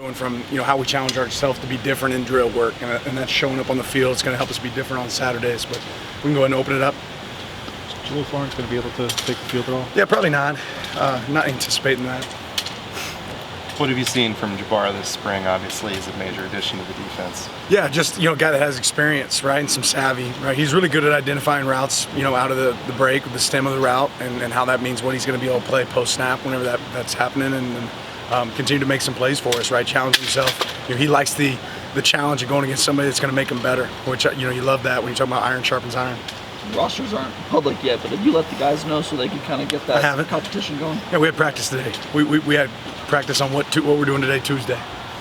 Doing from how we challenge ourselves to be different in drill work, and that's showing up on the field. It's going to help us be different on Saturdays. But we can go ahead and open it up. Is Jalil Florence going to be able to take the field at all? Yeah, probably not. Not anticipating that. What have you seen from JaMarr this spring? Obviously, he's a major addition to the defense. Yeah, just a guy that has experience, right, and some savvy, right. He's really good at identifying routes, out of the break, with the stem of the route, and how that means what he's going to be able to play post snap whenever that's happening, and continue to make some plays for us, right. Challenge himself. He likes the challenge of going against somebody that's going to make him better, which you love that when you're talking about iron sharpens iron. Rosters aren't public yet, but have you let the guys know so they can kind of get that competition going? Yeah, we had practice today. We had practice on what we're doing today, Tuesday.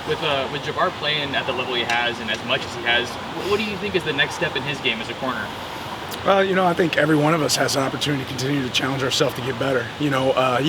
With JaMarr playing at the level he has and as much as he has, what do you think is the next step in his game as a corner? Well, I think every one of us has an opportunity to continue to challenge ourselves to get better. He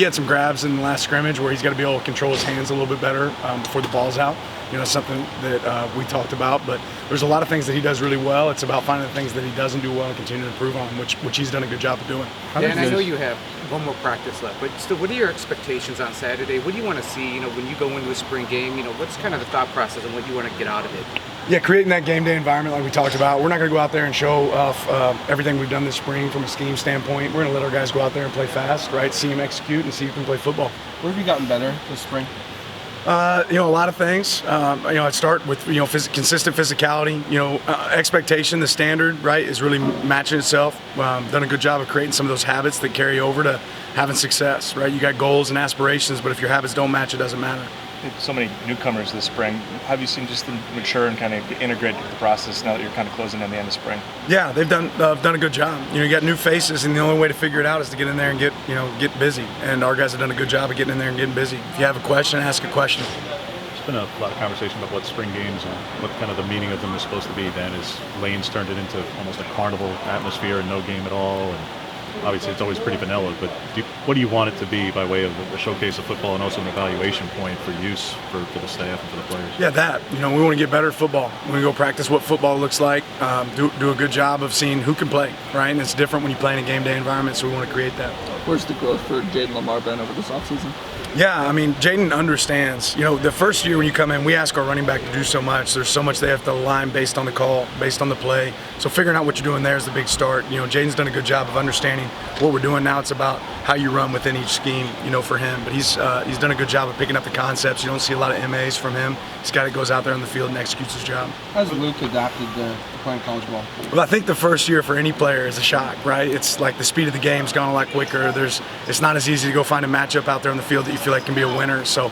had some grabs in the last scrimmage where he's got to be able to control his hands a little bit better before the ball's out. Something that we talked about, but there's a lot of things that he does really well. It's about finding the things that he doesn't do well and continue to improve on, which he's done a good job of doing. Dan, I know you have one more practice left, but still, what are your expectations on Saturday? What do you want to see, when you go into a spring game? What's kind of the thought process and what you want to get out of it? Yeah, creating that game day environment like we talked about. We're not going to go out there and show off everything we've done this spring from a scheme standpoint. We're going to let our guys go out there and play fast, right? See them execute and see who can play football. Where have you gotten better this spring? A lot of things. I'd start with consistent physicality. Expectation, the standard, right, is really matching itself. Done a good job of creating some of those habits that carry over to having success, right? You got goals and aspirations, but if your habits don't match, it doesn't matter. So many newcomers this spring. Have you seen just them mature and kind of integrate the process now that you're kind of closing in the end of spring? Yeah, they've done a good job. You got new faces, and the only way to figure it out is to get in there and get busy. And our guys have done a good job of getting in there and getting busy. If you have a question, ask a question. There's been a lot of conversation about what spring games and what kind of the meaning of them is supposed to be. Dan, is Lane's turned it into almost a carnival atmosphere and no game at all. And obviously, it's always pretty vanilla, but what do you want it to be by way of a showcase of football and also an evaluation point for use for the staff and for the players? Yeah, we want to get better at football. We want to go practice what football looks like, do a good job of seeing who can play, right? And it's different when you play in a game day environment, so we want to create that. Where's the growth for Jaden Lamar been over this offseason? Yeah, Jaden understands. The first year when you come in, we ask our running back to do so much. There's so much they have to align based on the call, based on the play. So figuring out what you're doing there is the big start. Jaden's done a good job of understanding what we're doing now. It's about how you run within each scheme, for him. But he's done a good job of picking up the concepts. You don't see a lot of MAs from him. He's a guy that goes out there on the field and executes his job. How's Luke adapted to playing college ball? Well, I think the first year for any player is a shock, right? It's like the speed of the game's gone a lot quicker. It's not as easy to go find a matchup out there on the field that you feel like can be a winner. So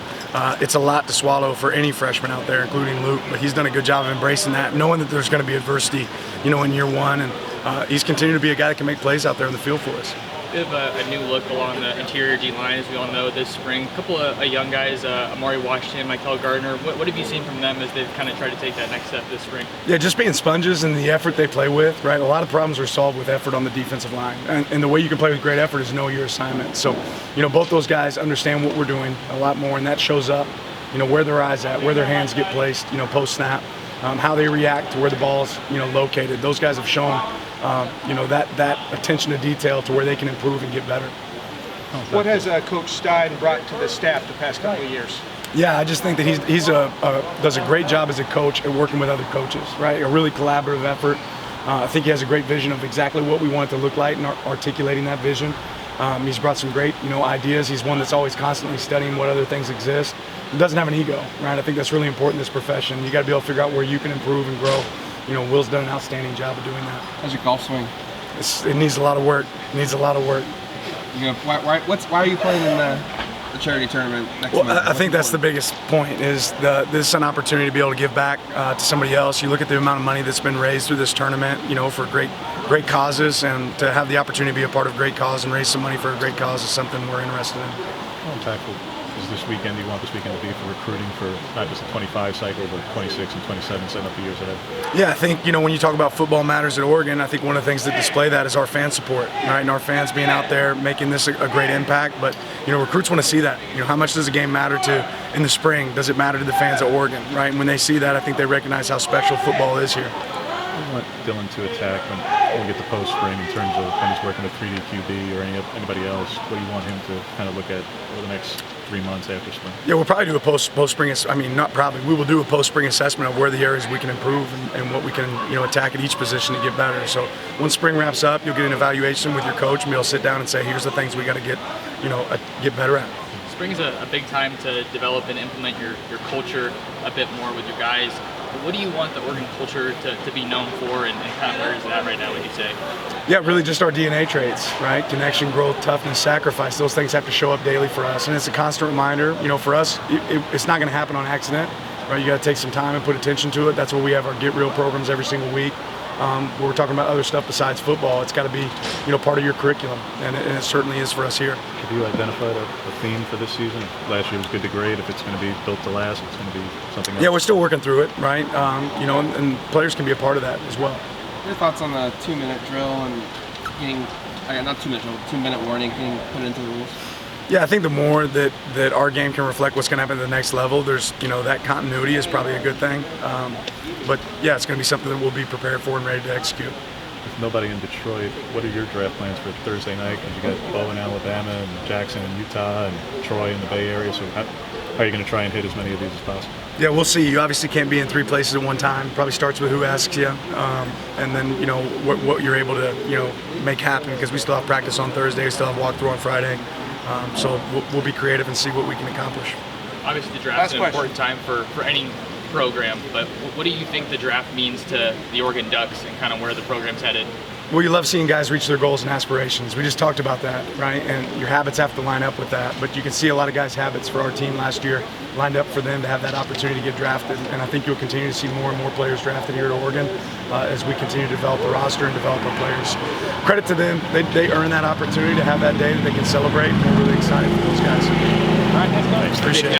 it's a lot to swallow for any freshman out there, including Luke. But he's done a good job of embracing that, knowing that there's going to be adversity, in year one. And he's continued to be a guy that can make plays out there in the field for us. We have a new look along the interior D line, as we all know, this spring. A couple of young guys, Amari, Michel, Gardner. What have you seen from them as they've kind of tried to take that next step this spring? Yeah, just being sponges and the effort they play with, right? A lot of problems are solved with effort on the defensive line. And the way you can play with great effort is know your assignment. So, both those guys understand what we're doing a lot more, and that shows up, where their eyes at, where their hands get placed, post-snap, how they react to where the ball's, located. Those guys have shown that attention to detail to where they can improve and get better. What has Coach Stein brought to the staff the past couple of years? Yeah, I just think that he does a great job as a coach at working with other coaches, right? A really collaborative effort. I think he has a great vision of exactly what we want it to look like and articulating that vision. He's brought some great, ideas. He's one that's always constantly studying what other things exist. He doesn't have an ego, right? I think that's really important in this profession. You got to be able to figure out where you can improve and grow. Will's done an outstanding job of doing that. How's your golf swing? It needs a lot of work. Why are you playing in the charity tournament next month? I think that's the biggest point. This is an opportunity to be able to give back to somebody else. You look at the amount of money that's been raised through this tournament, for great causes, and to have the opportunity to be a part of a great cause and raise some money for a great cause is something we're interested in. How impactful is this weekend? Do you want this weekend to be for recruiting for not just the 25 cycle, but 26 and 27, setting up the years ahead? Yeah, I think, when you talk about football matters at Oregon, I think one of the things that display that is our fan support, right? And our fans being out there making this a great impact. But, recruits want to see that. How much does a game matter in the spring? Does it matter to the fans at Oregon, right? And when they see that, I think they recognize how special football is here. do you want Dylan to attack when we get to post-spring in terms of when he's working with 3D QB or anybody else? What do you want him to kind of look at over the next 3 months after spring? Yeah, we'll probably do a post-spring. I mean, not probably. We will do a post-spring assessment of where the areas we can improve and what we can attack at each position to get better. So when spring wraps up, you'll get an evaluation with your coach, and we'll sit down and say, here's the things we got to get better at. Spring is a big time to develop and implement your culture a bit more with your guys. What do you want the Oregon culture to be known for, and kind of where is that right now, would you say? Yeah, really just our DNA traits, right? Connection, growth, toughness, sacrifice. Those things have to show up daily for us. And it's a constant reminder, for us, it's not going to happen on accident, right? You got to take some time and put attention to it. That's why we have our Get Real programs every single week. We're talking about other stuff besides football. It's got to be, part of your curriculum, and it certainly is for us here. Have you identified a theme for this season? Last year was good to great. If it's going to be built to last, it's going to be something else. Yeah, we're still working through it, right? And players can be a part of that as well. Your thoughts on the 2-minute drill and getting, not 2-minute drill, 2-minute warning getting put into the rules? Yeah, I think the more that our game can reflect what's going to happen at the next level, there's, that continuity is probably a good thing. But yeah, it's going to be something that we'll be prepared for and ready to execute. With nobody in Detroit, what are your draft plans for Thursday night? Because you got Bo in Alabama and Jackson in Utah and Troy in the Bay Area. So how are you going to try and hit as many of these as possible? Yeah, we'll see. You obviously can't be in 3 places at one time. Probably starts with who asks you, and then what you're able to make happen, because we still have practice on Thursday, we still have walkthrough on Friday. So we'll be creative and see what we can accomplish. Obviously, the draft is an important time for any program, but what do you think the draft means to the Oregon Ducks and kind of where the program's headed? Well, you love seeing guys reach their goals and aspirations. We just talked about that, right? And your habits have to line up with that. But you can see a lot of guys' habits for our team last year lined up for them to have that opportunity to get drafted. And I think you'll continue to see more and more players drafted here at Oregon as we continue to develop the roster and develop our players. Credit to them. They earn that opportunity to have that day that they can celebrate. And we're really excited for those guys. All right, thanks, Appreciate it.